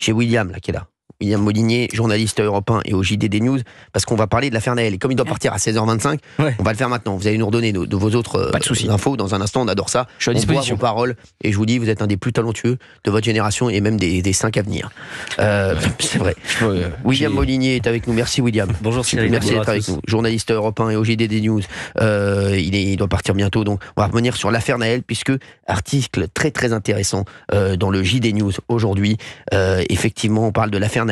J'ai William, là, qui est là. William Molinier, journaliste à Europe 1 et au JDD News, parce qu'on va parler de l'affaire Naël. Et comme il doit partir à 16h25, on va le faire maintenant. Vous allez nous redonner de vos autres infos dans un instant, on adore ça. Je suis à disposition. On voit vos paroles, et je vous dis, vous êtes un des plus talentueux de votre génération et même des 5 à venir. C'est vrai. William Molinier est avec nous. Merci William. Bonjour Cyril. Merci d'être avec nous. Journaliste à Europe 1 et au JDD News. Il doit partir bientôt, donc on va revenir sur l'affaire Naël, puisque article très très intéressant dans le JDD News aujourd'hui. Effectivement, on parle de l'affaire Naël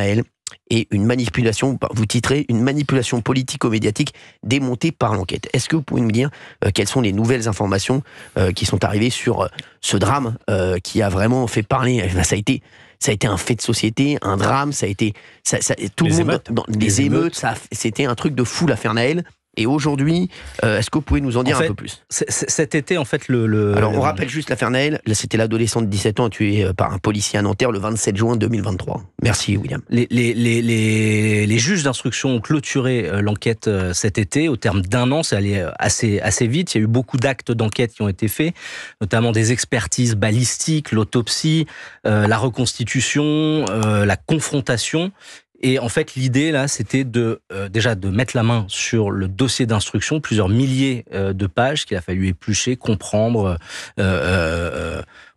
et une manipulation, vous titrez, une manipulation politico-médiatique démontée par l'enquête. Est-ce que vous pouvez me dire quelles sont les nouvelles informations qui sont arrivées sur ce drame qui a vraiment fait parler? Ça a été un fait de société, un drame, ça a été tout le monde, les émeutes, c'était un truc de fou l'affaire Naël. Et aujourd'hui, est-ce que vous pouvez nous en dire un peu plus? Cet été, en fait, Alors, on rappelle juste l'affaire Naël. C'était l'adolescent de 17 ans tué par un policier à Nanterre le 27 juin 2023. Merci, William. Les juges d'instruction ont clôturé l'enquête cet été. Au terme d'un an, c'est allé assez vite. Il y a eu beaucoup d'actes d'enquête qui ont été faits, notamment des expertises balistiques, l'autopsie, la reconstitution, la confrontation. Et en fait, l'idée, là, c'était déjà de mettre la main sur le dossier d'instruction, plusieurs milliers de pages qu'il a fallu éplucher, comprendre,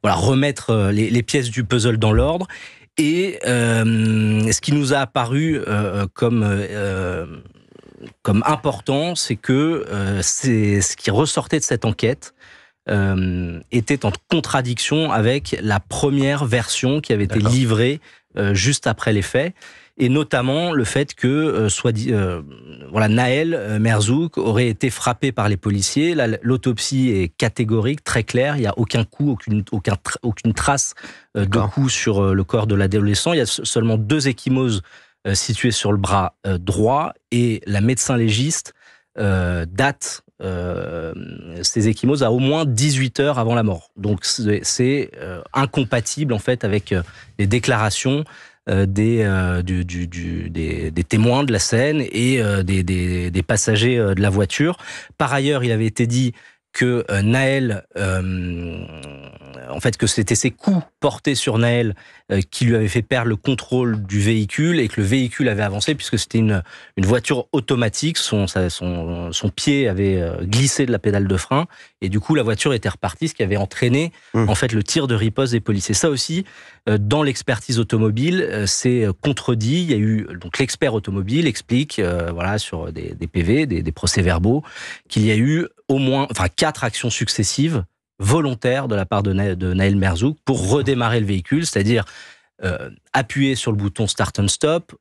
remettre les pièces du puzzle dans l'ordre. Et ce qui nous a apparu comme important, c'est que ce qui ressortait de cette enquête était en contradiction avec la première version qui avait été livrée juste après les faits. Et notamment le fait que Naël Merzouk aurait été frappé par les policiers. L'autopsie est catégorique, très claire. Il n'y a aucun coup, aucune trace de coup sur le corps de l'adolescent. Il y a seulement 2 ecchymoses situées sur le bras droit, et la médecin légiste date ces ecchymoses à au moins 18 heures avant la mort. Donc c'est incompatible en fait avec les déclarations des témoins de la scène et des passagers de la voiture. Par ailleurs, il avait été dit que Naël, en fait, que c'était ses coups portés sur Naël qui lui avaient fait perdre le contrôle du véhicule, et que le véhicule avait avancé puisque c'était une voiture automatique. Son pied avait glissé de la pédale de frein, et du coup la voiture était repartie, ce qui avait entraîné en fait le tir de riposte des policiers. Ça aussi, dans l'expertise automobile, c'est contredit. Il y a eu, donc l'expert automobile explique, sur des PV, des procès-verbaux, qu'il y a eu au moins 4 actions successives volontaires de la part de Naël Merzouk pour redémarrer le véhicule, c'est-à-dire appuyer sur le bouton Start and Stop,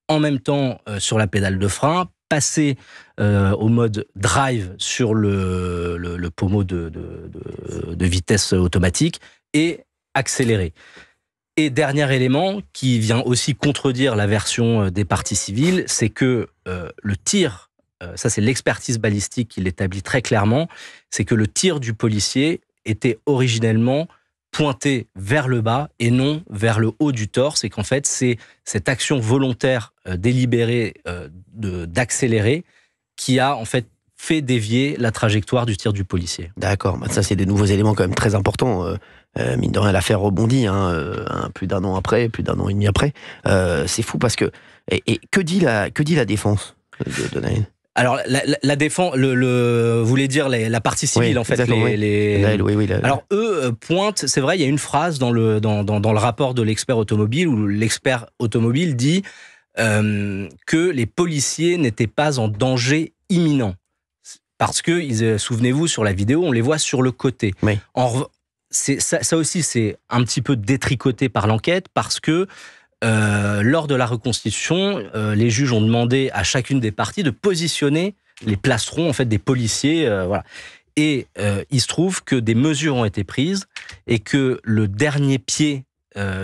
en même temps sur la pédale de frein, passer au mode drive sur le pommeau de vitesse automatique et accélérer. Et dernier élément qui vient aussi contredire la version des parties civiles, c'est que le tir, ça c'est l'expertise balistique qui l'établit très clairement, c'est que le tir du policier était originellement pointé vers le bas et non vers le haut du torse, et qu'en fait c'est cette action volontaire délibérée d'accélérer qui a en fait dévier la trajectoire du tir du policier. D'accord, ça c'est des nouveaux éléments quand même très importants. Mine de rien, l'affaire rebondit, plus d'un an après, plus d'un an et demi après. C'est fou parce que... Et que dit la défense de Naël? Alors, la défense, vous voulez dire la partie civile, en fait. Alors, eux pointent, c'est vrai, il y a une phrase dans le rapport de l'expert automobile, où l'expert automobile dit que les policiers n'étaient pas en danger imminent. Parce que, souvenez-vous, sur la vidéo, on les voit sur le côté. Oui. Ça aussi, c'est un petit peu détricoté par l'enquête, parce que lors de la reconstitution, les juges ont demandé à chacune des parties de positionner les plastrons en fait, des policiers. Et il se trouve que des mesures ont été prises et que le dernier pied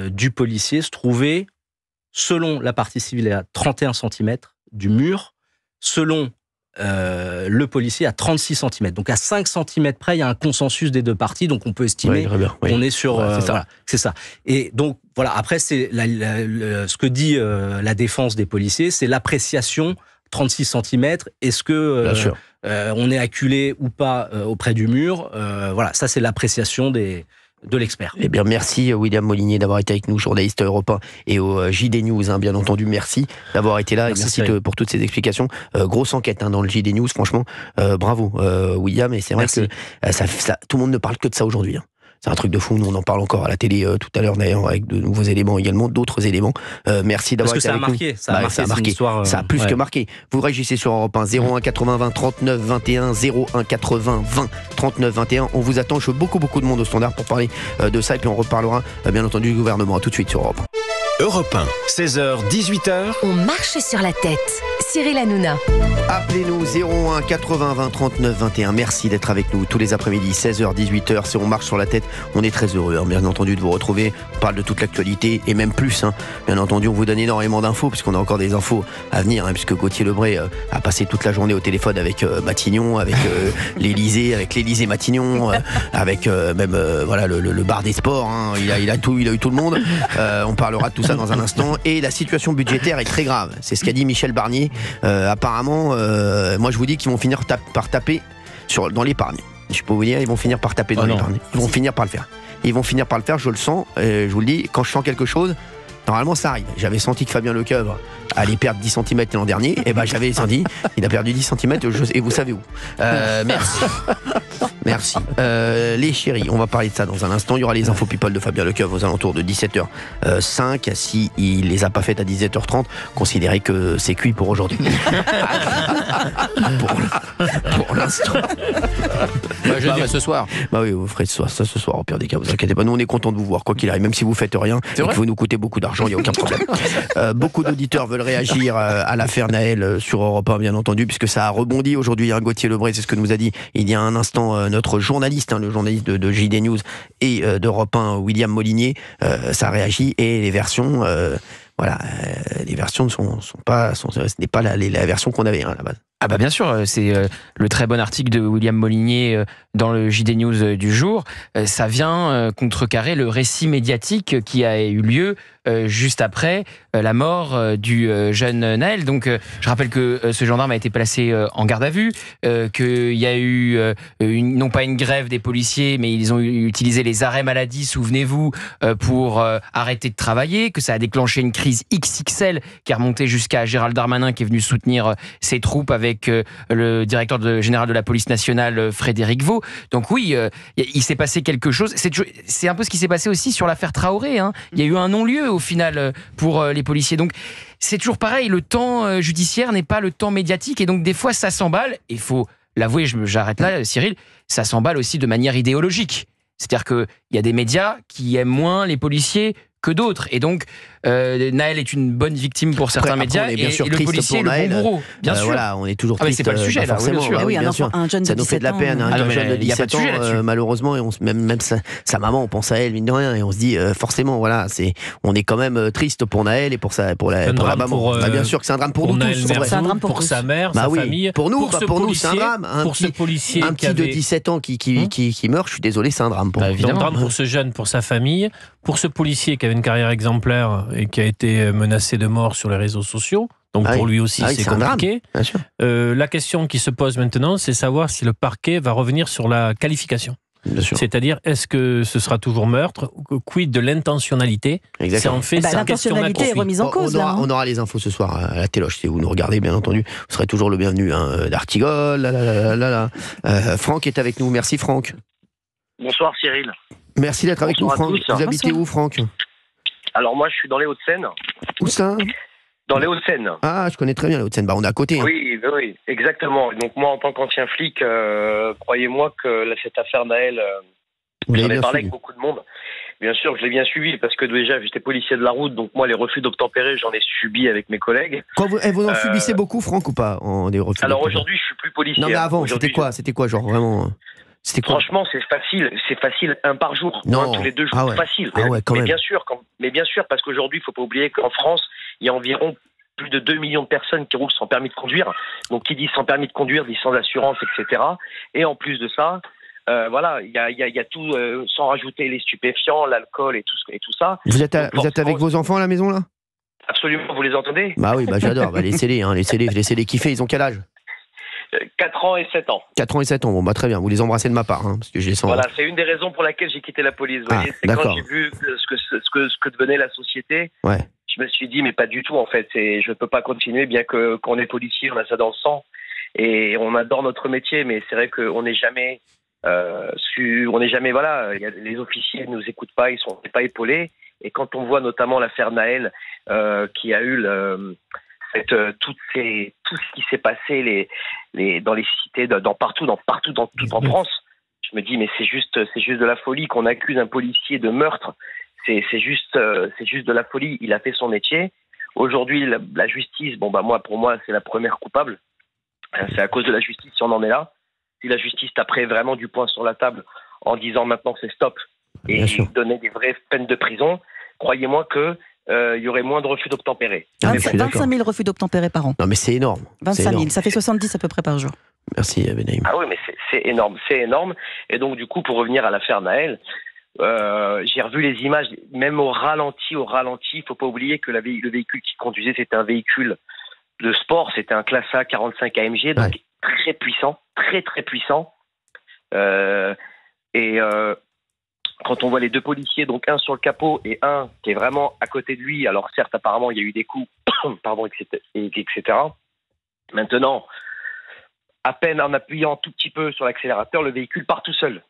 du policier se trouvait, selon la partie civile, à 31 cm du mur, selon le policier à 36 cm. Donc à 5 cm près, il y a un consensus des deux parties, donc on peut estimer qu'on est sur... c'est ça. Et donc, voilà, après, c'est ce que dit la défense des policiers, c'est l'appréciation 36 cm. Est-ce que on est acculé ou pas auprès du mur? Voilà, ça c'est l'appréciation des de l'expert. Eh bien, merci William Molinier d'avoir été avec nous, journaliste Europe 1 et au JD News, hein, bien entendu. Merci d'avoir été là et merci pour toutes ces explications. Grosse enquête dans le JD News, franchement, bravo William. Et c'est vrai que tout le monde ne parle que de ça aujourd'hui. C'est un truc de fou, nous on en parle encore à la télé tout à l'heure d'ailleurs avec de nouveaux éléments également, d'autres éléments. Merci d'avoir été avec nous. Ça a marqué, ça a plus que marqué. Vous réagissez sur Europe 1, 01 80 20 39 21, 01 80 20 39 21. On vous attend, je veux beaucoup de monde au standard pour parler de ça et puis on reparlera bien entendu du gouvernement. À tout de suite sur Europe 1. Europe 1, 16h, 18h. On marche sur la tête. Cyril Hanouna. Appelez-nous 01 80 20 39 21. Merci d'être avec nous tous les après-midi, 16h, 18h. Si on marche sur la tête, on est très heureux, bien entendu, de vous retrouver. On parle de toute l'actualité et même plus. Bien entendu, on vous donne énormément d'infos, puisqu'on a encore des infos à venir, puisque Gauthier Lebray a passé toute la journée au téléphone avec Matignon, avec l'Élysée Matignon, avec même le bar des sports. Il a eu tout le monde. On parlera de tout ça dans un instant. Et la situation budgétaire est très grave. C'est ce qu'a dit Michel Barnier. Apparemment, moi je vous dis qu'ils vont finir par taper dans l'épargne. Je peux vous dire, ils vont finir par taper dans l'épargne. Ils vont finir par le faire. Ils vont finir par le faire, je le sens. Je vous le dis, quand je sens quelque chose, normalement ça arrive. J'avais senti que Fabien Lecoeuvre allait perdre 10 cm l'an dernier. Et j'avais senti, il a perdu 10 cm, et vous savez où. Merci. Merci. Les chéris, on va parler de ça dans un instant. Il y aura les infos people de Fabien Lecoeuvre aux alentours de 17h05. Si il les a pas faites à 17h30, considérez que c'est cuit pour aujourd'hui. pour l'instant. Je dirais ce soir. Oui, vous ferez ça ce soir, au pire des cas, vous inquiétez pas. Nous, on est content de vous voir, quoi qu'il arrive, même si vous faites rien et que vous nous coûtez beaucoup d'argent, il n'y a aucun problème. Beaucoup d'auditeurs veulent réagir à l'affaire Naël sur Europe 1, bien entendu, puisque ça a rebondi aujourd'hui. Gauthier Lebray, c'est ce que nous a dit il y a un instant notre journaliste, le journaliste de JD News et d'Europe 1, William Molinier. Ça réagit et les versions, les versions ne sont pas, ce n'est pas la version qu'on avait à la base. Ah bien sûr, c'est le très bon article de William Molinier dans le JD News du jour. Ça vient contrecarrer le récit médiatique qui a eu lieu juste après la mort du jeune Naël. Donc je rappelle que ce gendarme a été placé en garde à vue, qu'il y a eu non pas une grève des policiers, mais ils ont utilisé les arrêts maladie, souvenez-vous, pour arrêter de travailler, que ça a déclenché une crise XXL qui est remontée jusqu'à Gérald Darmanin qui est venu soutenir ses troupes avec le directeur général de la police nationale, Frédéric Vaux. Donc oui, il s'est passé quelque chose. C'est un peu ce qui s'est passé aussi sur l'affaire Traoré. Il y a eu un non-lieu au final pour les policiers. Donc c'est toujours pareil, le temps judiciaire n'est pas le temps médiatique et donc des fois ça s'emballe. Il faut l'avouer, j'arrête là Cyril, ça s'emballe aussi de manière idéologique. C'est-à-dire qu'il y a des médias qui aiment moins les policiers que d'autres. Et donc, Naël est une bonne victime pour certains médias et le policier est le bon bourreau. Bien sûr. Voilà, on est toujours triste. Mais c'est pas le sujet, là. Forcément, bien sûr. Un jeune de 17 ans. Ça nous fait de la peine. Un jeune de 17 ans, malheureusement, et même sa maman, on pense à elle, mine de rien, et on se dit, forcément, on est quand même triste pour Naël et pour la maman. Bien sûr que c'est un drame pour nous tous. C'est un drame pour sa mère, sa famille. Pour nous, c'est un drame. Pour ce policier un petit de 17 ans qui meurt, je suis désolé, c'est un drame pour nous. Un drame pour ce jeune, pour sa famille, pour ce policier qui avait une carrière exemplaire et qui a été menacé de mort sur les réseaux sociaux. Donc pour lui aussi, c'est compliqué. La question qui se pose maintenant, c'est savoir si le parquet va revenir sur la qualification. C'est-à-dire, est-ce que ce sera toujours meurtre? Quid de l'intentionnalité? C'est en fait l'intentionnalité est remise en cause. On aura les infos ce soir à la téloche. Si vous nous regardez, bien entendu, vous serez toujours le bienvenu. D'Artigol, Franck est avec nous. Merci Franck. Bonsoir Cyril. Merci d'être avec nous Franck. Vous habitez où Franck? Alors moi je suis dans les Hauts-de-Seine. Où ça? Dans les Hauts-de-Seine. Ah, je connais très bien les Hauts-de-Seine. On est à côté. Oui, exactement. Donc moi en tant qu'ancien flic, croyez-moi que cette affaire Naël, j'en ai parlé avec beaucoup de monde. Bien sûr, je l'ai bien suivi parce que déjà j'étais policier de la route, donc moi les refus d'obtempérer, j'en ai subi avec mes collègues. Vous en subissez beaucoup Franck ou pas des refus? Alors aujourd'hui je suis plus policier. Non mais avant, c'était quoi genre vraiment? Franchement, c'est facile, un par jour, tous les 2 jours, facile. Mais bien sûr, parce qu'aujourd'hui, il ne faut pas oublier qu'en France, il y a environ plus de 2 millions de personnes qui roulent sans permis de conduire. Donc, qui dit sans permis de conduire, dit sans assurance, etc. Et en plus de ça, il y a tout, sans rajouter les stupéfiants, l'alcool et tout ça. Vous êtes avec vos enfants à la maison, là? Absolument, vous les entendez? Oui, j'adore. Laissez-les kiffer. Ils ont quel âge? 4 4 ans et 7 ans. 4 ans et 7 ans, bon bah très bien, vous les embrassez de ma part, parce que je les sens. Voilà, c'est une des raisons pour laquelle j'ai quitté la police. Vous voyez, c'est quand j'ai vu ce que devenait la société, je me suis dit, mais pas du tout en fait, je ne peux pas continuer, bien qu'on est policier, on a ça dans le sang, et on adore notre métier, mais c'est vrai qu'on n'est jamais, voilà, les officiers ne nous écoutent pas, ils ne sont pas épaulés, et quand on voit notamment l'affaire Nahel, qui a eu tout ce qui s'est passé dans les cités, partout en France. Je me dis mais c'est juste de la folie qu'on accuse un policier de meurtre. C'est juste de la folie. Il a fait son métier. Aujourd'hui la justice, pour moi c'est la première coupable. C'est à cause de la justice si on en est là. Si la justice taperait vraiment du poing sur la table en disant maintenant c'est stop et donner des vraies peines de prison, croyez-moi que il y aurait moins de refus d'obtempérer. 25 000 refus d'obtempérer par an. Non mais c'est énorme. 25 000, ça fait 70 à peu près par jour. Merci Benaïm. Ah oui, mais c'est énorme, c'est énorme. Et donc du coup, pour revenir à l'affaire Nahel, j'ai revu les images, même au ralenti. Il faut pas oublier que le véhicule qu'il conduisait, c'était un véhicule de sport, c'était un Classe A 45 AMG, donc très puissant, très très puissant. Quand on voit les deux policiers, donc un sur le capot et un qui est vraiment à côté de lui, alors certes, apparemment, il y a eu des coups, etc. Maintenant, à peine en appuyant un tout petit peu sur l'accélérateur, le véhicule part tout seul.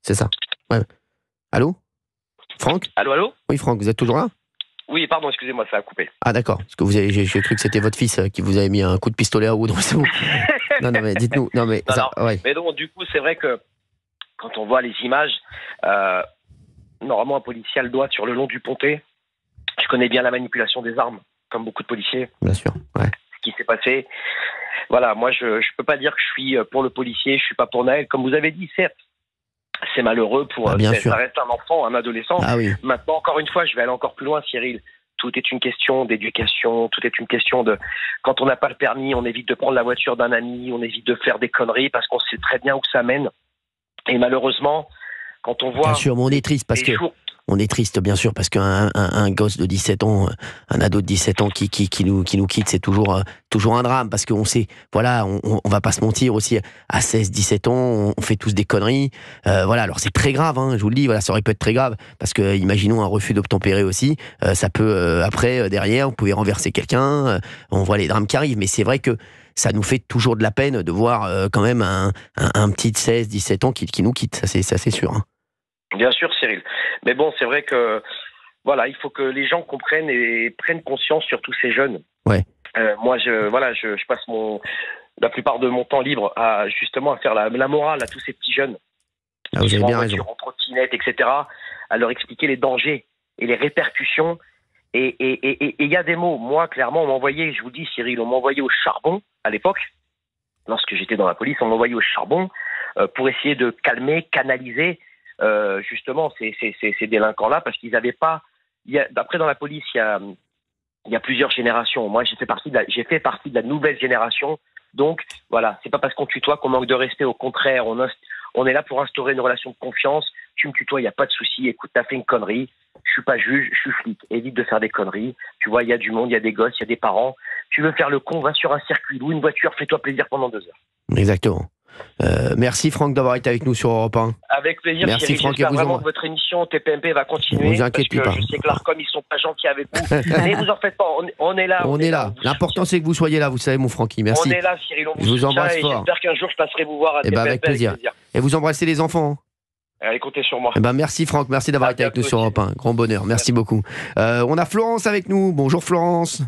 C'est ça. Ouais. Allô Franck ? Allô ? Oui, Franck, vous êtes toujours là ? Oui, pardon, excusez-moi, ça a coupé. Ah d'accord, parce que j'ai cru que c'était votre fils qui vous avait mis un coup de pistolet à eau dans le cerveau. Non, mais dites-nous. Mais donc, du coup, c'est vrai que quand on voit les images, normalement un policier a le doigt sur le long du pontet. Je connais bien la manipulation des armes, comme beaucoup de policiers. Bien sûr, Ce qui s'est passé. Voilà, moi je peux pas dire que je suis pour le policier, je suis pas pour Nahel. Comme vous avez dit, certes, c'est malheureux ça reste un enfant, un adolescent. Ah oui. Maintenant, encore une fois, je vais aller encore plus loin, Cyril. Tout est une question d'éducation, tout est une question de... Quand on n'a pas le permis, on évite de prendre la voiture d'un ami, on évite de faire des conneries parce qu'on sait très bien où ça mène. Et malheureusement, quand on voit... Bien sûr, mais on est triste parce que... On est triste, bien sûr, parce qu'un gosse de 17 ans, un ado de 17 ans qui nous quitte, c'est toujours un drame, parce qu'on sait, voilà, on va pas se mentir aussi, à 16, 17 ans, on fait tous des conneries, voilà, alors c'est très grave, je vous le dis, voilà, ça aurait pu être très grave, parce que, imaginons un refus d'obtempérer aussi, ça peut, après, derrière, vous pouvez renverser quelqu'un, on voit les drames qui arrivent, mais c'est vrai que ça nous fait toujours de la peine de voir quand même un petit 16, 17 ans qui nous quitte, ça c'est sûr. Bien sûr, Cyril. Mais bon, c'est vrai que voilà, il faut que les gens comprennent et prennent conscience, surtout ces jeunes. Ouais. Moi, je passe la plupart de mon temps libre à faire la morale à tous ces petits jeunes qui sont en voiture, en trottinette, etc., à leur expliquer les dangers et les répercussions. Et il y a des mots. Moi, clairement, on m'envoyait, je vous dis, Cyril, on m'envoyait au charbon à l'époque. Lorsque j'étais dans la police, on m'envoyait au charbon pour essayer de calmer, canaliser justement ces délinquants-là, parce qu'ils n'avaient pas... Après, dans la police, il y a plusieurs générations. Moi, j'ai fait partie de la nouvelle génération. Donc, voilà, c'est pas parce qu'on tutoie qu'on manque de respect. Au contraire, on est là pour instaurer une relation de confiance. Tu me tutoies, il n'y a pas de souci. Écoute, t'as fait une connerie. Je suis pas juge, je suis flic. Évite de faire des conneries. Tu vois, il y a du monde, il y a des gosses, il y a des parents. Tu veux faire le con, va sur un circuit, loue une voiture, fais-toi plaisir pendant 2 heures. Exactement. Merci Franck d'avoir été avec nous sur Europe 1. Avec plaisir. Merci Cyril, Franck. J'espère vraiment que votre émission TPMP va continuer. Ne vous inquiétez pas. Je sais que l'ARCOM, ils sont pas gentils avec vous. Mais vous en faites pas, on est là. On est là. L'important c'est que vous soyez là, vous savez mon Francky. Merci. On est là, Cyril. Je vous embrasse fort. J'espère qu'un jour je passerai vous voir à TPMP. Avec plaisir. Et vous embrassez les enfants. Allez, comptez sur moi. Merci Franck, merci d'avoir été avec nous sur Europe 1. Grand bonheur, merci beaucoup. On a Florence avec nous. Bonjour Florence.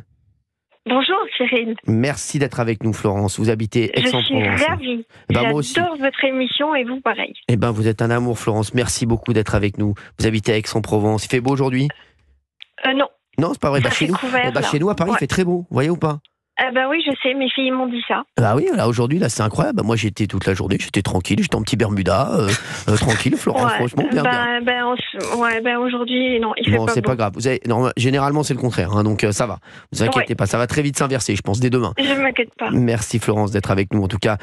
Bonjour Cyril. Merci d'être avec nous Florence. Vous habitez Aix-en-Provence. Je suis ravie. J'adore votre émission et vous pareil. Vous êtes un amour Florence. Merci beaucoup d'être avec nous. Vous habitez à Aix-en-Provence. Il fait beau aujourd'hui ? Non. Non, c'est pas vrai. Chez nous à Paris, il fait très beau. Vous voyez ou pas ? Oui, je sais, mes filles m'ont dit ça. Ah oui, là aujourd'hui, là c'est incroyable. Moi j'étais toute la journée, j'étais tranquille, j'étais en petit Bermuda, tranquille, Florence, franchement bien. Aujourd'hui, non, il fait pas beau. Bon, c'est pas grave. Généralement c'est le contraire, donc ça va. Ne vous inquiétez pas, ça va très vite s'inverser, je pense, dès demain. Je m'inquiète pas. Merci Florence d'être avec nous en tout cas.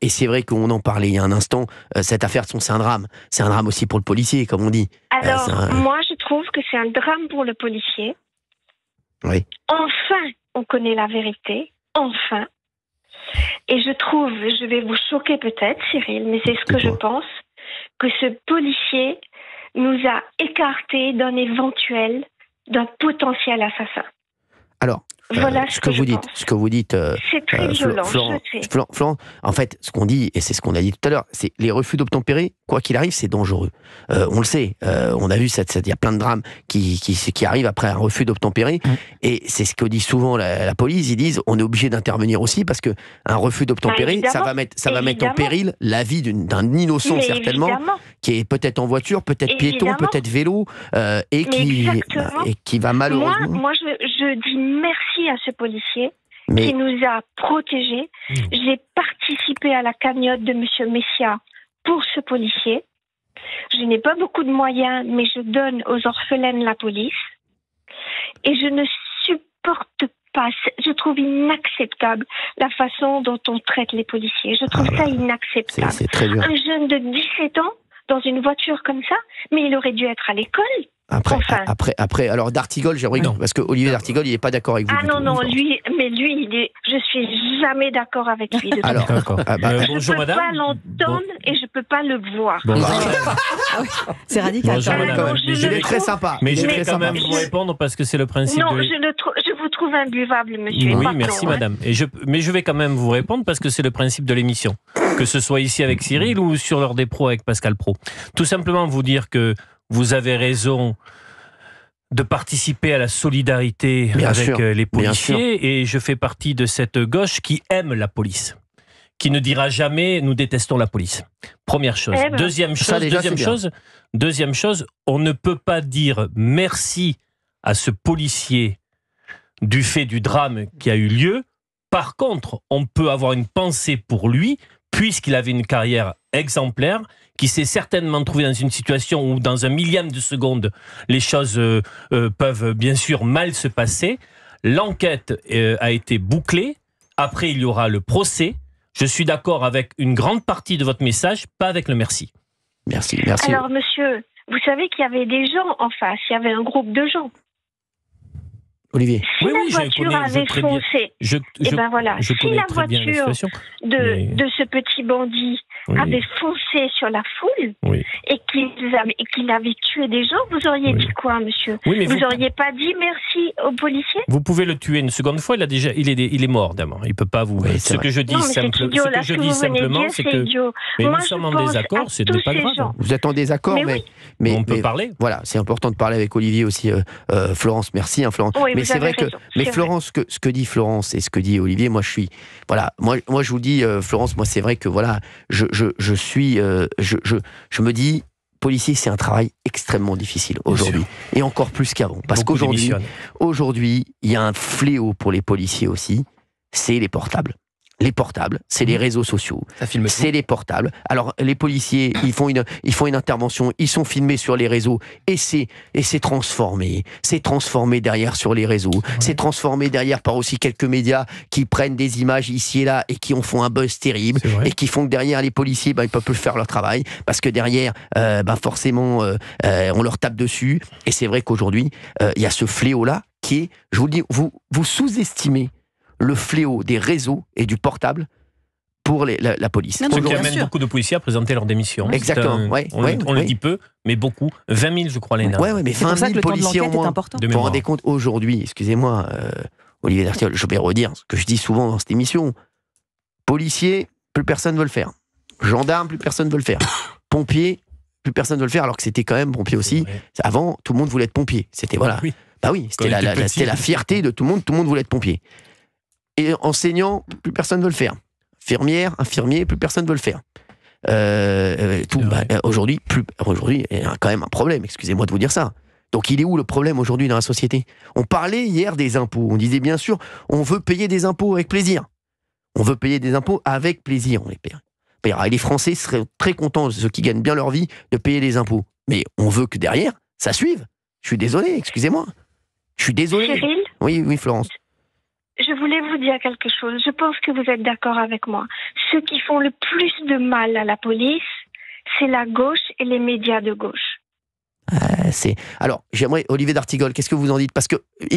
Et c'est vrai qu'on en parlait il y a un instant, cette affaire, c'est un drame. C'est un drame aussi pour le policier, comme on dit. Alors, moi je trouve que c'est un drame pour le policier. Oui. Enfin, on connaît la vérité. Enfin. Et je trouve, je vais vous choquer peut-être, Cyril, mais c'est ce que je pense, que ce policier nous a écartés d'un potentiel assassin. Alors, voilà ce que vous dites, c'est très violent, Florent, en fait, ce qu'on dit, et c'est ce qu'on a dit tout à l'heure, c'est les refus d'obtempérer, quoi qu'il arrive, c'est dangereux. On le sait, on a vu, il y a plein de drames qui arrivent après un refus d'obtempérer, et c'est ce que dit souvent la police, ils disent, on est obligé d'intervenir aussi, parce qu'un refus d'obtempérer, ça va mettre en péril la vie d'un innocent, certainement, qui est peut-être en voiture, peut-être piéton, peut-être vélo, et qui va malheureusement... Moi, je dis merci à ce policier qui nous a protégés. J'ai participé à la cagnotte de M. Messia pour ce policier. Je n'ai pas beaucoup de moyens, mais je donne aux orphelins de la police. Et je ne supporte pas, je trouve inacceptable la façon dont on traite les policiers. Je trouve ça inacceptable. C'est très dur. Un jeune de 17 ans dans une voiture comme ça, mais il aurait dû être à l'école. Après, alors D'Artigol, j'aimerais parce que Olivier D'Artigol, il n'est pas d'accord avec vous. Je suis jamais d'accord avec lui. Alors, je peux pas l'entendre et je peux pas le voir. C'est radical. Bonjour, madame. Il est très sympa. Mais je vais quand même vous répondre parce que c'est le principe. Non, je vous trouve imbuvable, monsieur. Oui, merci, madame. Mais je vais quand même vous répondre parce que c'est le principe de l'émission. Que ce soit ici avec Cyril ou sur l'heure des pros avec Pascal Praud. Tout simplement vous dire que vous avez raison de participer à la solidarité avec les policiers et je fais partie de cette gauche qui aime la police, qui ne dira jamais nous détestons la police. Première chose. Deuxième chose, on ne peut pas dire merci à ce policier du fait du drame qui a eu lieu. Par contre, on peut avoir une pensée pour lui puisqu'il avait une carrière exemplaire, qui s'est certainement trouvé dans une situation où, dans un millième de seconde, les choses peuvent bien sûr mal se passer. L'enquête a été bouclée. Après, il y aura le procès. Je suis d'accord avec une grande partie de votre message, pas avec le merci. Merci. Alors, monsieur, vous savez qu'il y avait des gens en face. Il y avait un groupe de gens. Olivier. Si la voiture avait foncé, si la voiture de ce petit bandit avait foncé sur la foule et qu'il avait tué des gens, vous auriez dit quoi, monsieur? Vous n'auriez pas dit merci aux policiers? Vous pouvez le tuer une seconde fois, il est mort d'abord. Il peut pas vous. Ce que je dis simplement, c'est que nous sommes en désaccord, ce n'est pas grave. Vous êtes en désaccord, mais on peut parler. Voilà, c'est important de parler avec Olivier aussi. Florence, merci, Florence. Mais c'est vrai que, Florence, ce que dit Florence et ce que dit Olivier, moi je vous dis, Florence, moi c'est vrai que je me dis, policier, c'est un travail extrêmement difficile aujourd'hui, et encore plus qu'avant, parce qu'aujourd'hui, il y a un fléau pour les policiers aussi, c'est les portables. Les portables, c'est les réseaux sociaux. C'est les portables. Alors, les policiers, ils font une intervention, ils sont filmés sur les réseaux, et c'est transformé. C'est transformé derrière sur les réseaux. C'est transformé derrière par aussi quelques médias qui prennent des images ici et là et qui en font un buzz terrible et qui font que derrière les policiers, ils peuvent plus faire leur travail parce que derrière, forcément, on leur tape dessus. Et c'est vrai qu'aujourd'hui, il y a ce fléau-là qui est, je vous le dis, vous sous-estimez le fléau des réseaux et du portable pour la police. Ce qui amène beaucoup de policiers à présenter leur démission. Exactement. On le dit peu, mais beaucoup. 20 000, je crois, l'année dernière. Mais 20 000 policiers en moins. Vous vous rendez compte, aujourd'hui, excusez-moi, Olivier D'Artigol, je vais redire ce que je dis souvent dans cette émission. Policiers, plus personne ne veut le faire. Gendarmes, plus personne ne veut le faire. Pompiers, plus personne ne veut le faire, alors que c'était quand même pompier aussi. Avant, tout le monde voulait être pompier. C'était c'était la fierté de tout le monde voulait être pompier. Et enseignant, plus personne ne veut le faire. Infirmier, plus personne ne veut le faire. Aujourd'hui, il y a quand même un problème, excusez-moi de vous dire ça. Donc il est où le problème aujourd'hui dans la société? On parlait hier des impôts, on disait bien sûr, on veut payer des impôts avec plaisir. On veut payer des impôts avec plaisir, on les paiera. Et les Français seraient très contents, ceux qui gagnent bien leur vie, de payer des impôts. Mais on veut que derrière, ça suive. Je suis désolé, excusez-moi. Je suis désolé. Cyril ? Oui, Florence. Je voulais vous dire quelque chose. Je pense que vous êtes d'accord avec moi. Ceux qui font le plus de mal à la police, c'est la gauche et les médias de gauche. Alors, j'aimerais, Olivier d'Artigol, qu'est-ce que vous en dites? Parce que,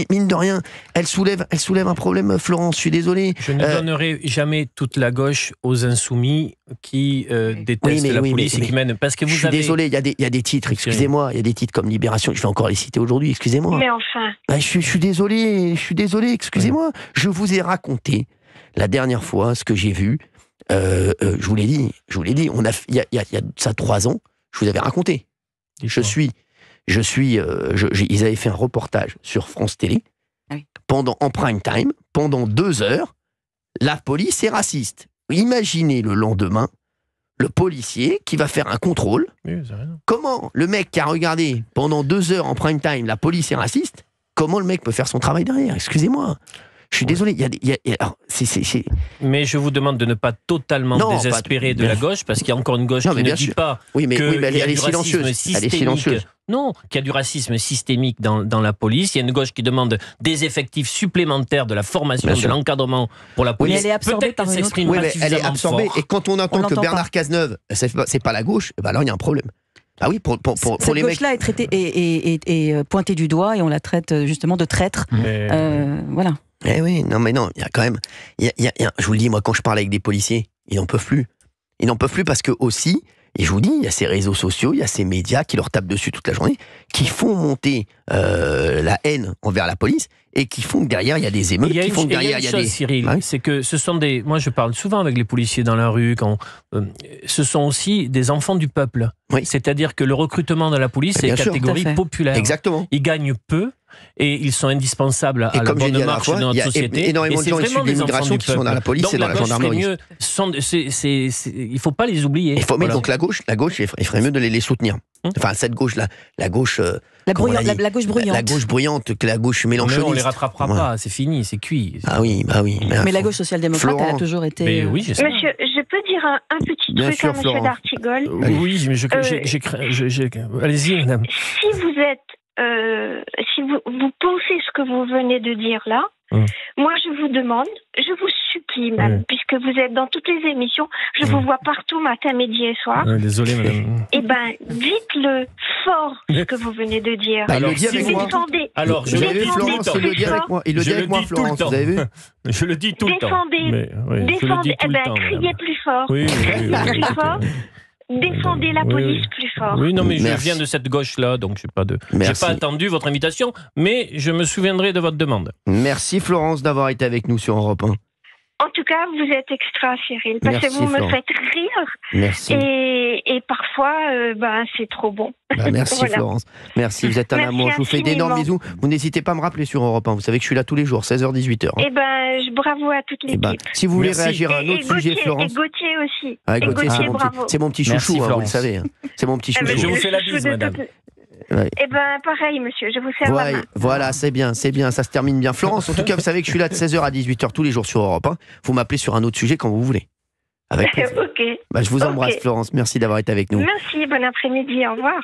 mine de rien, elle soulève un problème, Florence, je suis désolé. Je ne donnerai jamais toute la gauche aux insoumis qui détestent la police et qui mènent... Parce que je suis désolé, il y a des titres, excusez-moi, il y a des titres comme Libération, je vais encore les citer aujourd'hui, excusez-moi. Mais enfin... Je suis désolé, excusez-moi. Je vous ai raconté, la dernière fois, ce que j'ai vu, je vous l'ai dit, il y a ça 3 ans, je vous avais raconté. Ils avaient fait un reportage sur France Télé, en prime time, pendant 2 heures, la police est raciste. Imaginez le lendemain, le policier qui va faire un contrôle. Comment le mec qui a regardé pendant 2 heures en prime time, la police est raciste, comment le mec peut faire son travail derrière? Excusez-moi. Je suis désolé, Mais je vous demande de ne pas totalement désespérer de la gauche, parce qu'il y a encore une gauche qui ne dit pas mais qu'il y a du racisme systémique. Non, qu'il y a du racisme systémique dans la police. Il y a une gauche qui demande des effectifs supplémentaires, de la formation, de l'encadrement pour la police. Mais elle est absorbée par une autre. Oui, mais elle est absorbée. Et quand on entend que Bernard Cazeneuve, c'est pas la gauche, alors il y a un problème. Ah oui, pour cette les gauche-là est traitée et pointée du doigt, et on la traite justement de traître. Voilà. Eh oui, non, il y a quand même... je vous le dis, moi, quand je parle avec des policiers, ils n'en peuvent plus. Ils n'en peuvent plus parce que aussi, et je vous dis, il y a ces réseaux sociaux, il y a ces médias qui leur tapent dessus toute la journée, qui font monter la haine envers la police, et qui font que derrière, il y a des émeutes, qui font que derrière, il y a des... Cyril, c'est que ce sont des... Moi, je parle souvent avec les policiers dans la rue, ce sont aussi des enfants du peuple. Oui. C'est-à-dire que le recrutement dans la police, c'est une catégorie populaire. Exactement. Ils gagnent peu, et ils sont indispensables à la bonne marche de notre société. Il y a énormément de gens issus de l'immigration qui sont dans la police et dans la gendarmerie. Il ne faut pas les oublier. Donc la gauche, il ferait mieux de les soutenir. Enfin, cette gauche-là, la gauche... La gauche bruyante. La gauche bruyante, que la gauche mélanchoniste. On ne les rattrapera pas, c'est fini, c'est cuit. Ah oui. Mais la gauche social-démocrate, elle a toujours été... Mais oui, Monsieur, je peux dire un petit truc à monsieur d'Artigol? Oui, mais allez-y, madame. Si vous êtes... si vous pensez ce que vous venez de dire là, moi je vous demande, je vous supplie même, puisque vous êtes dans toutes les émissions, je vous vois partout matin, midi et soir. Désolé madame. Eh ben, dites-le fort ce que vous venez de dire. Alors, il le dit avec moi. Alors, je le dis tout le temps. Il le dit avec moi. Il le dit avec moi, Florence. Vous avez vu? Je le dis tout le temps. Défendez. Eh ben, criez plus fort. Criez plus fort. Défendez la police plus fort. Oui, non, mais je viens de cette gauche-là, donc j'ai pas attendu votre invitation, mais je me souviendrai de votre demande. Merci Florence d'avoir été avec nous sur Europe 1. En tout cas, vous êtes extra, Cyril, parce que vous me faites rire. Merci. Et parfois, c'est trop bon. Merci voilà. Florence. Merci, vous êtes un amour. Je vous fais d'énormes bisous. Vous n'hésitez pas à me rappeler sur Europe 1. Vous savez que je suis là tous les jours, 16h-18h. Eh ben, bravo à toute l'équipe. Si vous voulez réagir à un autre sujet, Florence. Et Gauthier aussi. Gauthier, bravo. C'est mon petit chouchou, vous le savez. C'est mon petit chouchou. Je vous fais la bise, madame. Eh ben, pareil, monsieur, je vous serre la main. Voilà, c'est bien, ça se termine bien. Florence, en tout cas, vous savez que je suis là de 16h à 18h tous les jours sur Europe 1. Vous m'appelez sur un autre sujet quand vous voulez. Avec plaisir. Ok. Je vous embrasse, Florence. Merci d'avoir été avec nous. Merci, bon après-midi, au revoir.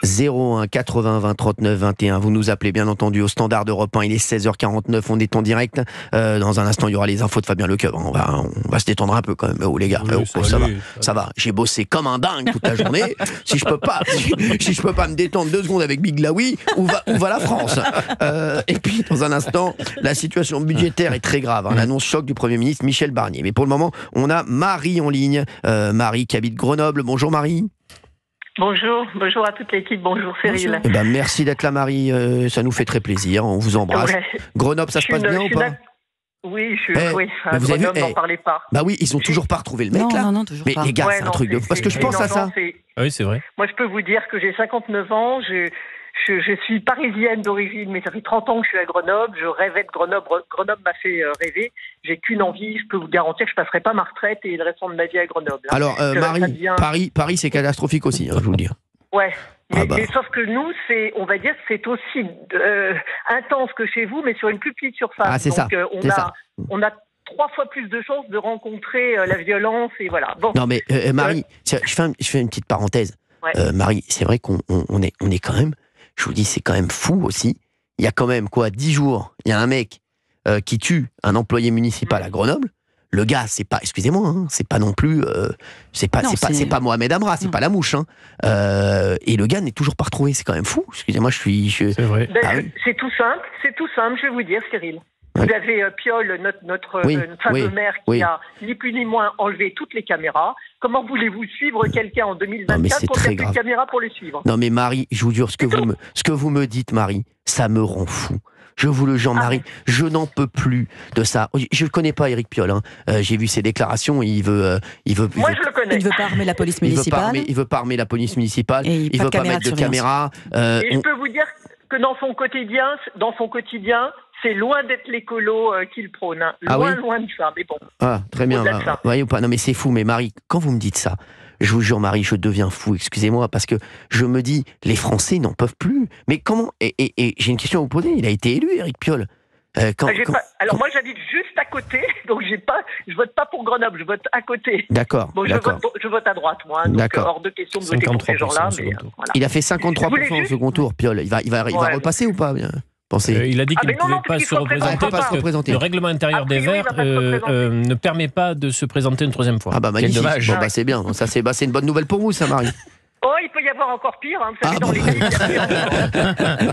01 80 20 39 21. Vous nous appelez, bien entendu, au standard d'Europe 1. Il est 16h49, on est en direct. Dans un instant, il y aura les infos de Fabien Lecoeuvre. On va se détendre un peu quand même. Oh, les gars, ça va. J'ai bossé comme un dingue toute la journée. si je peux pas me détendre 2 secondes avec Big Laoui, où va la France? Et puis, dans un instant, la situation budgétaire est très grave. L'annonce choc du Premier ministre Michel Barnier. Mais pour le moment, on a Marie en ligne. Marie qui habite Grenoble. Bonjour Marie. Bonjour à toute l'équipe, bonjour Cyril. Merci d'être là Marie, ça nous fait très plaisir, on vous embrasse. Ouais. Grenoble, ça se passe bien ou pas? Oui, vous avez vu, n'en parlez pas. Bah oui, ils ont toujours pas retrouvé le mec là. Non, toujours mais pas. Les gars, c'est un truc de... Parce que je pense à ça. Oui, c'est vrai. Moi, je peux vous dire que j'ai 59 ans, je suis parisienne d'origine, mais ça fait 30 ans que je suis à Grenoble. Je rêvais de Grenoble. Grenoble m'a fait rêver. J'ai qu'une envie, je peux vous garantir que je ne passerai pas ma retraite et le restant de ma vie à Grenoble. Alors, Marie, Paris, c'est catastrophique aussi, je vous le dis. Ouais. Mais sauf que nous, on va dire, c'est aussi intense que chez vous, mais sur une plus petite surface. Ah, c'est donc, ça. On a 3 fois plus de chances de rencontrer la violence et voilà. Bon. Non, mais Marie, je fais une petite parenthèse. Ouais. Marie, c'est vrai qu'on est quand même. Je vous dis, c'est quand même fou aussi. Il y a quand même 10 jours, il y a un mec qui tue un employé municipal à Grenoble. le gars, c'est pas, excusez-moi, hein, c'est pas non plus, c'est pas Mohamed Amra, c'est pas la mouche, hein. Et le gars n'est toujours pas retrouvé, c'est quand même fou. Excusez-moi, C'est vrai. C'est tout simple, je vais vous dire, Cyril. Vous avez Piolle, notre fameux maire, qui a ni plus ni moins enlevé toutes les caméras. Comment voulez-vous suivre quelqu'un en 2024 quand il n'y a plus de caméras pour le suivre? Non mais Marie, je vous jure, ce que vous me dites, Marie, ça me rend fou. Je vous le jure, Marie, je n'en peux plus de ça. Je ne connais pas Éric Piolle. Hein. J'ai vu ses déclarations. Moi, je le connais. Il ne veut pas armer la police municipale. Il veut pas armer la police municipale. Il ne veut pas mettre de caméras. Et je peux vous dire que dans son quotidien, c'est loin d'être l'écolo qu'il prône. Hein. Loin de ça. Mais bon. Ah, très bien. Voyez ou pas. Non, mais c'est fou. Mais Marie, quand vous me dites ça, je vous jure, Marie, je deviens fou, excusez-moi, parce que je me dis, les Français n'en peuvent plus. Mais comment? Et j'ai une question à vous poser. Il a été élu, Éric Piolle. Moi, j'habite juste à côté, donc je vote pas pour Grenoble, je vote à côté. D'accord. Bon, je vote à droite, moi. Donc, hors de question de voter pour ces gens-là. Voilà. Il a fait 53% au second tour, Piolle. Il va repasser ou pas? Il a dit qu'il ne pouvait pas se représenter parce que le règlement intérieur des Verts ne permet pas de se présenter une troisième fois. Ah bah magnifique. Quel dommage. C'est bien. Ça, c'est une bonne nouvelle pour vous, ça, Marie. Oh, il peut y avoir encore pire, hein, vous savez, dans les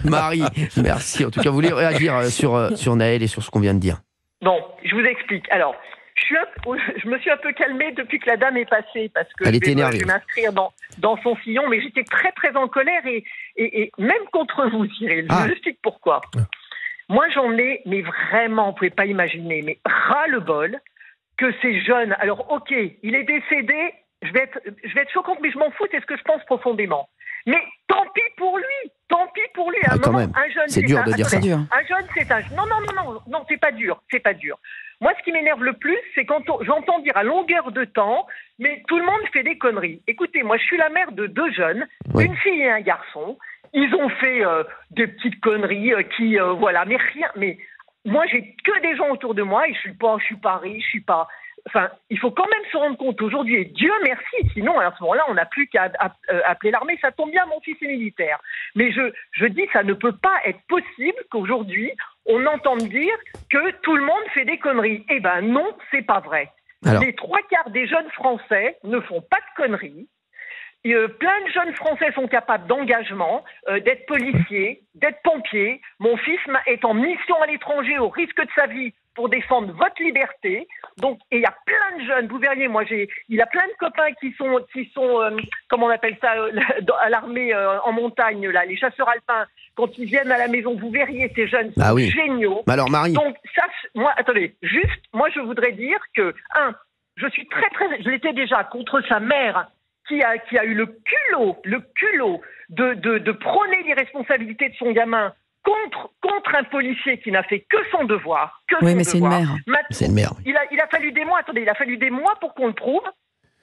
Marie, merci. En tout cas, vous voulez réagir sur Naël et sur ce qu'on vient de dire? Bon, je vous explique. Alors, je me suis un peu calmée depuis que la dame est passée, parce que je vais m'inscrire dans son sillon, mais j'étais très très en colère, et même contre vous, Cyril. Je vous explique pourquoi. Moi, j'en ai, mais vraiment, vous pouvez pas imaginer, mais ras-le-bol que ces jeunes... Alors, ok, il est décédé... Je vais être choquante, mais je m'en fous, c'est ce que je pense profondément. Mais tant pis pour lui, À un moment, un jeune, c'est dur de dire ça. Un jeune, c'est un... Non, c'est pas dur. Moi, ce qui m'énerve le plus, c'est quand j'entends dire à longueur de temps, mais tout le monde fait des conneries. Écoutez, moi, je suis la mère de 2 jeunes, une fille et un garçon. Ils ont fait des petites conneries mais rien. Mais moi, j'ai que des gens autour de moi et je suis pas riche, je suis pas... Enfin, il faut quand même se rendre compte aujourd'hui, et Dieu merci, sinon à ce moment-là, on n'a plus qu'à appeler l'armée. Ça tombe bien, mon fils est militaire. Mais je dis, ça ne peut pas être possible qu'aujourd'hui, on entende dire que tout le monde fait des conneries. Eh ben non, c'est pas vrai. Alors... Les 3/4 des jeunes Français ne font pas de conneries. Plein de jeunes Français sont capables d'engagement, d'être policiers, d'être pompiers. Mon fils est en mission à l'étranger au risque de sa vie pour défendre votre liberté. Donc, et il y a plein de jeunes, vous verriez, il a plein de copains qui sont comment on appelle ça, à l'armée en montagne, là, les chasseurs alpins. Quand ils viennent à la maison, vous verriez, ces jeunes sont géniaux. Mais alors, Marie. Donc, moi, je voudrais dire que, je suis je l'étais déjà contre sa mère, qui a eu le culot de prôner l'irresponsabilité de son gamin contre un policier qui n'a fait que son devoir. C'est une mère. C'est une mère. Il a fallu des mois pour qu'on le prouve,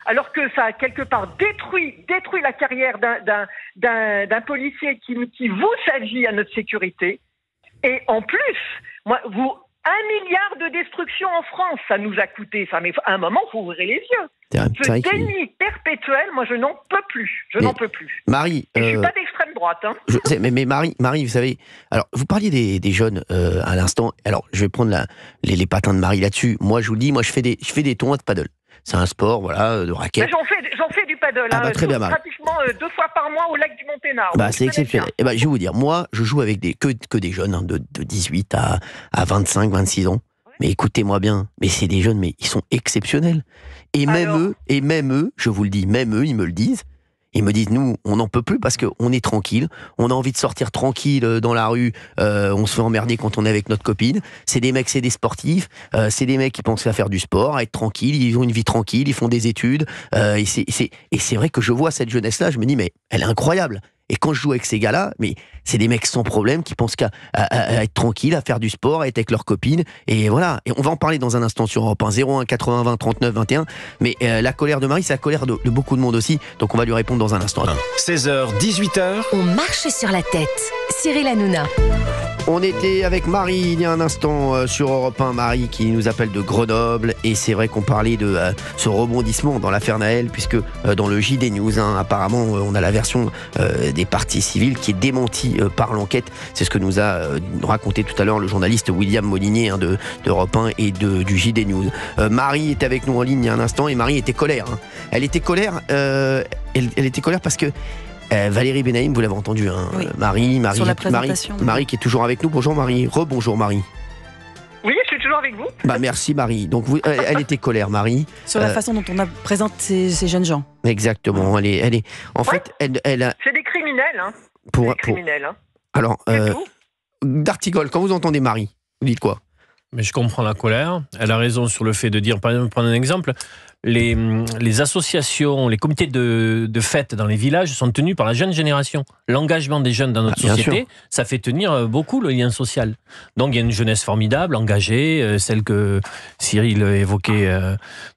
alors que ça a quelque part détruit la carrière d'un policier qui voue sa vie à notre sécurité. Et en plus, 1 milliard de destruction en France, ça nous a coûté ça. Mais à un moment, il faut ouvrir les yeux. Ce déni perpétuel, moi, je n'en peux plus. Marie, je suis pas d'extrême droite. Hein. Je sais, mais Marie, vous savez, alors vous parliez des jeunes à l'instant. Alors, je vais prendre les patins de Marie là-dessus. Moi, je vous le dis, je fais des tournois de paddle. C'est un sport, de raquette. J'en fais du paddle. Très bien, Marie. Pratiquement 2 fois par mois au lac du Monténard. C'est exceptionnel. Je vais vous dire, moi, je joue avec que des jeunes de 18 à 25, 26 ans. Mais écoutez-moi bien, mais c'est des jeunes, mais ils sont exceptionnels. Et même eux, je vous le dis, ils me le disent. Ils me disent, nous, on n'en peut plus parce qu'on est tranquille. On a envie de sortir tranquille dans la rue. On se fait emmerder quand on est avec notre copine. C'est des mecs, c'est des sportifs. C'est des mecs qui pensent à faire du sport, à être tranquille. Ils ont une vie tranquille. Ils font des études. Et c'est vrai que je vois cette jeunesse-là. Je me dis, mais elle est incroyable. Et quand je joue avec ces gars-là, mais c'est des mecs sans problème qui pensent qu'à être tranquille, à faire du sport, à être avec leurs copines. Et voilà. Et on va en parler dans un instant sur Europe 1, 01 80 20 39 21. Mais la colère de Marie, c'est la colère de beaucoup de monde aussi. Donc on va lui répondre dans un instant. 16h, 18h. On marche sur la tête. Cyril Hanouna. On était avec Marie il y a un instant sur Europe 1, Marie qui nous appelle de Grenoble, et c'est vrai qu'on parlait de ce rebondissement dans l'affaire Nahel, puisque dans le JD News, apparemment on a la version des parties civiles qui est démentie par l'enquête. C'est ce que nous a raconté tout à l'heure le journaliste William Molinier d'Europe 1 et du JD News. Marie est avec nous en ligne il y a un instant, et Marie était colère. Elle était colère, elle était colère parce que Valérie Benaïm, vous l'avez entendu, oui. Marie qui est toujours avec nous. Bonjour Marie, rebonjour Marie. Oui, je suis toujours avec vous. Merci Marie. Donc elle était colère, Marie. Sur la façon dont on présente ces jeunes gens. Exactement. Elle est. En fait, elle a. C'est des criminels, Alors, d'Artigol, quand vous entendez Marie, vous dites quoi? Mais je comprends la colère. Elle a raison sur le fait de dire, par exemple, prendre un exemple. Les associations, les comités de fêtes dans les villages sont tenus par la jeune génération. L'engagement des jeunes dans notre société, ça fait tenir beaucoup le lien social. Donc il y a une jeunesse formidable, engagée, celle que Cyril évoquait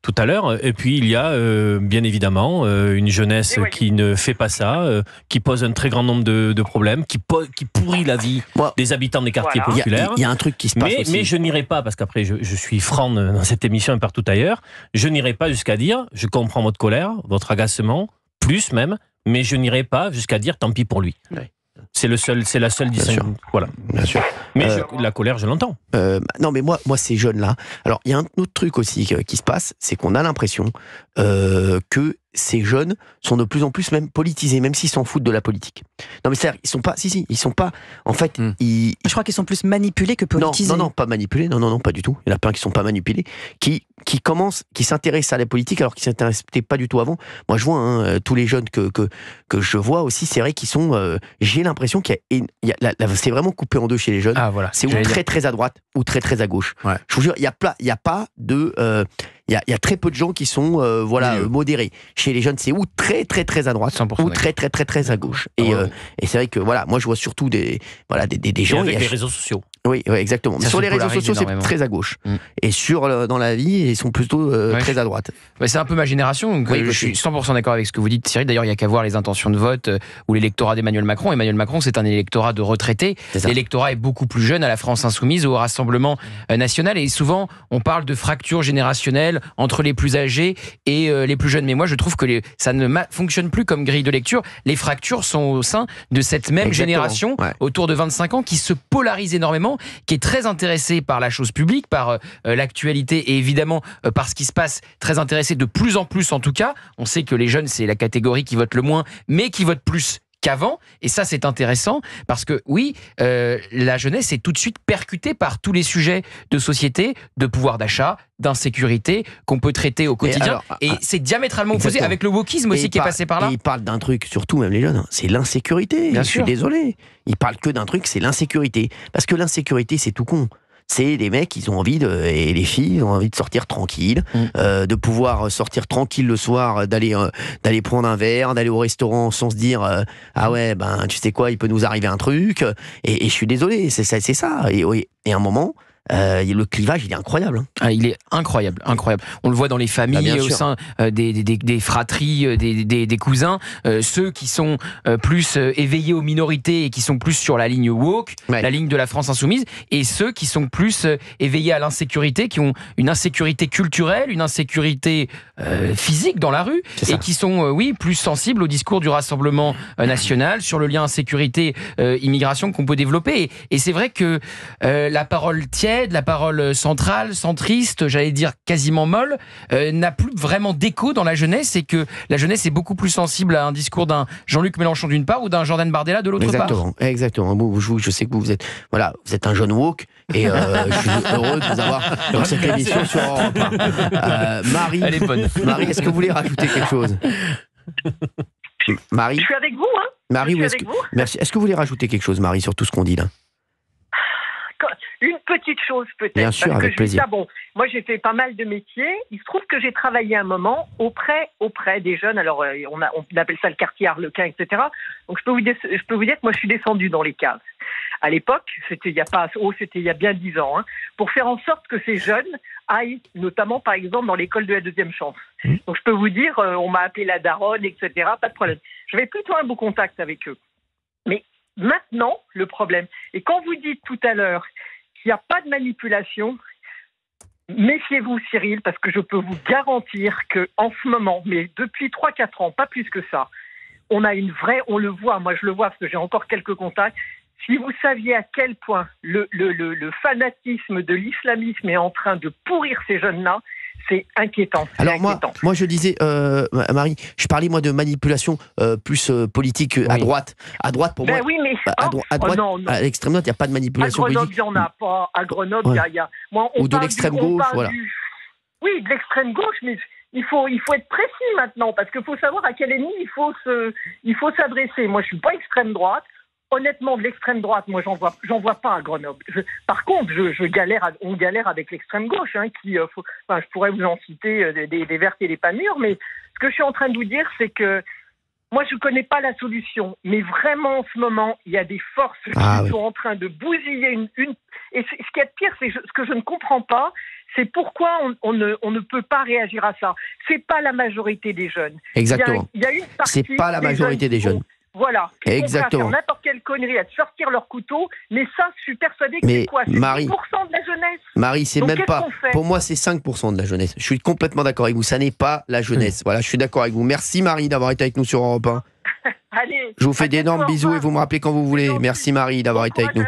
tout à l'heure. Et puis il y a bien évidemment une jeunesse qui ne fait pas ça, qui pose un très grand nombre de problèmes, qui pourrit la vie des habitants des quartiers populaires. Il y a un truc qui se passe aussi. Mais je n'irai pas, parce qu'après je suis franc dans cette émission et partout ailleurs, je n'irai pas jusqu'à dire, je comprends votre colère, votre agacement, plus même, mais je n'irai pas jusqu'à dire tant pis pour lui. Oui. C'est la seule distinction. Voilà. Bien sûr. Mais la colère, je l'entends. Non, mais moi, ces jeunes-là. Alors, il y a un autre truc aussi qui se passe, c'est qu'on a l'impression que ces jeunes sont de plus en plus même politisés, même s'ils s'en foutent de la politique. Non, mais c'est-à-dire, ils sont pas. Ils sont pas. En fait, je crois qu'ils sont plus manipulés que politisés. Non, pas manipulés. Non, pas du tout. Il y en a plein qui sont pas manipulés, qui s'intéressent à la politique alors qu'ils s'intéressaient pas du tout avant. Moi, je vois tous les jeunes que je vois aussi. C'est vrai qu'ils sont. J'ai l'impression qu'il y a c'est vraiment coupé en deux chez les jeunes. Ah voilà. C'est ou très à droite ou très à gauche. Ouais. Je vous jure, il y a pas de. Il y a très peu de gens qui sont modérés. Chez les jeunes, c'est ou très à droite 100% ou très à gauche. Et c'est vrai que moi je vois surtout des gens avec les réseaux sociaux. Oui, exactement. Sur les réseaux sociaux, c'est très à gauche. Et dans la vie, ils sont plutôt très à droite. C'est un peu ma génération, donc je suis 100% d'accord avec ce que vous dites, Cyril. D'ailleurs, il n'y a qu'à voir les intentions de vote ou l'électorat d'Emmanuel Macron. Emmanuel Macron, c'est un électorat de retraités. L'électorat est beaucoup plus jeune à la France Insoumise ou au Rassemblement National. Et souvent, on parle de fracture générationnelle entre les plus âgés et les plus jeunes. Mais moi, je trouve que ça ne fonctionne plus comme grille de lecture. Les fractures sont au sein de cette même génération, autour de 25 ans, qui se polarise énormément, qui est très intéressée par la chose publique, par l'actualité et évidemment par ce qui se passe, très intéressée de plus en plus en tout cas. On sait que les jeunes, c'est la catégorie qui vote le moins, mais qui vote plus qu'avant, et ça c'est intéressant parce que la jeunesse est tout de suite percutée par tous les sujets de société, de pouvoir d'achat, d'insécurité qu'on peut traiter au quotidien, et c'est diamétralement opposé avec le wokisme aussi qui est passé par là. Et ils parlent d'un truc, surtout même les jeunes, c'est l'insécurité. Je suis désolé, ils parlent que d'un truc, c'est l'insécurité, parce que l'insécurité c'est tout con. C'est des mecs, ils ont envie et les filles, ils ont envie de sortir tranquille, de pouvoir sortir tranquille le soir, d'aller prendre un verre, d'aller au restaurant sans se dire tu sais quoi, il peut nous arriver un truc. Et je suis désolé, c'est ça. Et à un moment. Le clivage, il est incroyable. Il est incroyable. On le voit dans les familles, au sein des fratries, des cousins, ceux qui sont plus éveillés aux minorités et qui sont plus sur la ligne woke, la ligne de la France insoumise, et ceux qui sont plus éveillés à l'insécurité, qui ont une insécurité culturelle, une insécurité physique dans la rue, et qui sont plus sensibles au discours du Rassemblement national sur le lien insécurité-immigration qu'on peut développer. Et c'est vrai que la parole tiède, la parole centrale, centriste, j'allais dire quasiment molle, n'a plus vraiment d'écho dans la jeunesse, et que la jeunesse est beaucoup plus sensible à un discours d'un Jean-Luc Mélenchon d'une part ou d'un Jordan Bardella de l'autre part. Exactement. Je sais que vous êtes un jeune woke, et je suis heureux de vous avoir dans cette émission sur Europe 1. Marie, elle est bonne. Marie, est-ce que vous voulez rajouter quelque chose? Marie, je suis avec vous, Marie, merci. Est-ce que vous voulez rajouter quelque chose, Marie, sur tout ce qu'on dit là? Une petite chose peut-être. Bien sûr, avec plaisir. Moi j'ai fait pas mal de métiers. Il se trouve que j'ai travaillé un moment auprès des jeunes. Alors on appelle ça le quartier Arlequin, etc. Donc je peux vous dire que moi je suis descendue dans les cases. À l'époque, c'était il y a bien 10 ans, pour faire en sorte que ces jeunes aillent, notamment par exemple dans l'école de la deuxième chance. Donc je peux vous dire, on m'a appelé la daronne, etc. Pas de problème. J'avais plutôt un beau contact avec eux. Mais maintenant le problème. Et quand vous dites tout à l'heure qu'il n'y a pas de manipulation, méfiez-vous, Cyril, parce que je peux vous garantir qu'en ce moment, mais depuis 3-4 ans, pas plus que ça, on a une vraie, on le voit, moi je le vois parce que j'ai encore quelques contacts. Si vous saviez à quel point le fanatisme de l'islamisme est en train de pourrir ces jeunes-là, c'est inquiétant. Alors moi je disais, Marie, je parlais moi de manipulation plus politique à droite. À droite pour moi. Oui, mais à droite, non. À l'extrême droite, il n'y a pas de manipulation politique. À Grenoble, il n'y en a pas. À Grenoble, il y a. Ou de l'extrême gauche, voilà. Oui, de l'extrême gauche, mais il faut être précis maintenant, parce qu'il faut savoir à quel ennemi il faut s'adresser. Moi, je suis pas extrême droite. Honnêtement, de l'extrême droite, moi, j'en vois pas à Grenoble. Par contre, on galère avec l'extrême gauche, je pourrais vous en citer des vertes et des pas mûres, mais ce que je suis en train de vous dire, c'est que moi, je connais pas la solution, mais vraiment, en ce moment, il y a des forces qui sont en train de bousiller et ce qui est pire, c'est ce que je ne comprends pas, c'est pourquoi on ne peut pas réagir à ça. C'est pas la majorité des jeunes. Exactement. Il y a une partie c'est pas la majorité des jeunes. Voilà. Exactement. Faire n'importe quelle connerie, à sortir leur couteau, mais ça, je suis persuadée que c'est quoi ? C'est 10% de la jeunesse. Marie, c'est donc même pas. Pour moi, c'est 5% de la jeunesse. Je suis complètement d'accord avec vous. Ça n'est pas la jeunesse. Voilà, je suis d'accord avec vous. Merci Marie d'avoir été avec nous sur Europe 1. Allez. Je vous fais d'énormes bisous et vous me rappelez quand vous voulez. Merci Marie d'avoir été avec nous.